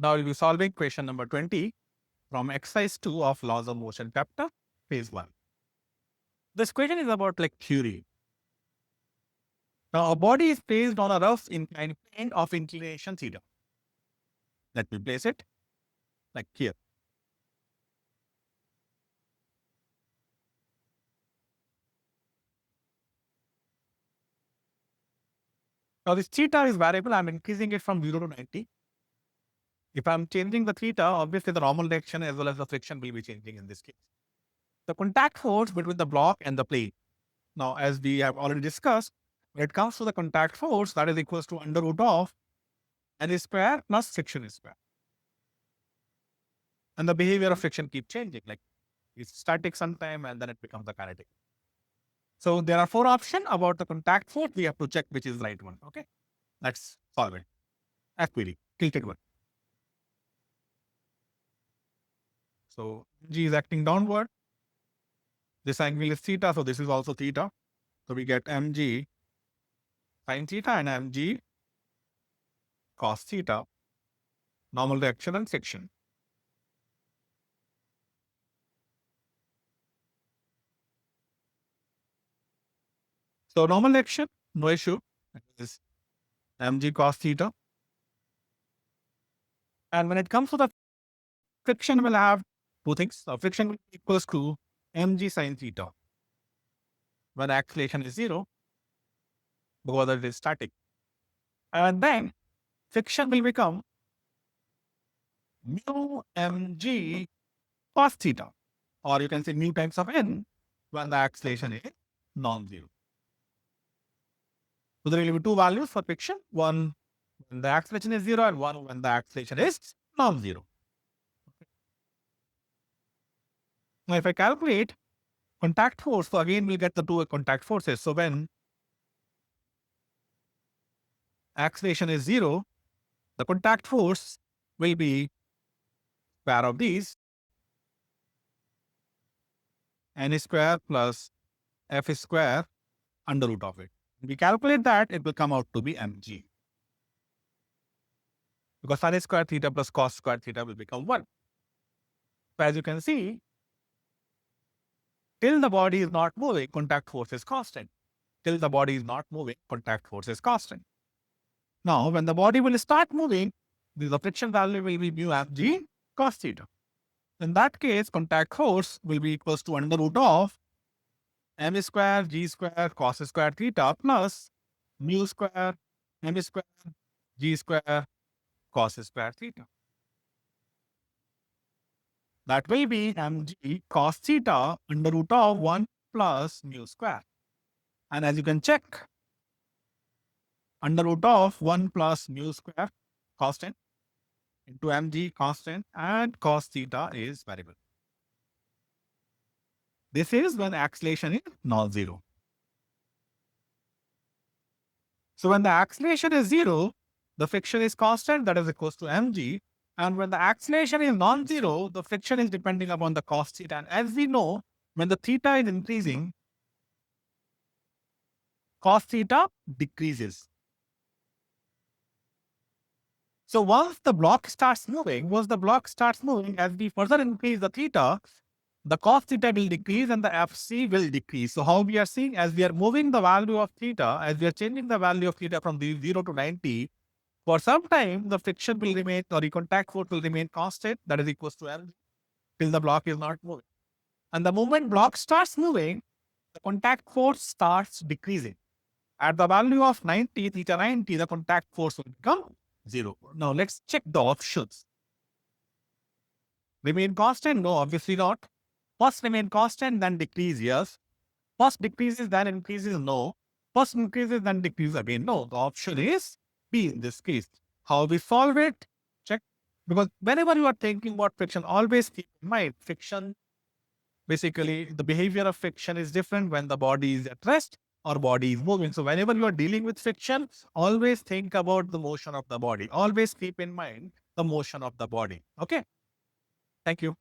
Now we'll be solving question number 20 from exercise 2 of laws of motion chapter, phase 1. This question is about like theory. Now a body is placed on a rough inclined plane of inclination theta. Let me place it like here. Now this theta is variable. I'm increasing it from 0 to 90. If I'm changing the theta, obviously the normal direction as well as the friction will be changing in this case. The contact force between the block and the plane. Now, as we have already discussed, when it comes to the contact force, that is equals to under root of n square plus friction square. And the behavior of friction keeps changing. Like it's static sometime and then it becomes the kinetic. So there are 4 options about the contact force. We have to check which is the right one. Okay. Let's solve it. F query, tilted one. So G is acting downward. This angle is theta. So this is also theta. So we get mg sin theta and mg cos theta, normal direction and friction. So normal direction, no issue. It is mg cos theta. And when it comes to the friction, we'll have 2 things. So friction will be equals to mg sin theta when acceleration is 0 because it is static. And then friction will become mu mg cos theta, or you can say mu times of n when the acceleration is non-zero. So there will be 2 values for friction, one when the acceleration is 0 and one when the acceleration is non-zero. Now if I calculate contact force, so again we'll get the 2 contact forces. So when acceleration is 0, the contact force will be pair of these n square plus f square under root of it. We calculate that, it will come out to be mg. Because sin square theta plus cos square theta will become 1. So as you can see, till the body is not moving, contact force is constant. Till the body is not moving, contact force is constant. Now, when the body will start moving, the friction value will be mu mg cos theta. In that case, contact force will be equals to under root of m square g square cos square theta plus mu square m square g square cos square theta. That will be mg cos theta under root of 1 plus mu square. And as you can check, under root of 1 plus mu square constant into mg constant and cos theta is variable. This is when acceleration is non-zero. So when the acceleration is 0, the friction is constant, that is equals to mg. And when the acceleration is non-zero, the friction is depending upon the cos theta. And as we know, when the theta is increasing, cos theta decreases. So once the block starts moving, as we further increase the theta, the cos theta will decrease and the FC will decrease. So how we are seeing, as we are moving the value of theta, as we are changing the value of theta from 0 to 90, for some time, the friction will remain, or the contact force will remain constant, that is equals to L, till the block is not moving. And the moment block starts moving, the contact force starts decreasing. At the value of 90, theta 90, the contact force will become 0. Now let's check the options. Remain constant? No, obviously not. First remain constant, then decrease, yes. First decreases, then increases, no. First increases, then decreases again, no. The option is B in this case. How we solve it? Check. Because whenever you are thinking about friction, always keep in mind friction. Basically, the behavior of friction is different when the body is at rest or body is moving. So whenever you are dealing with friction, always think about the motion of the body. Always keep in mind the motion of the body. Okay. Thank you.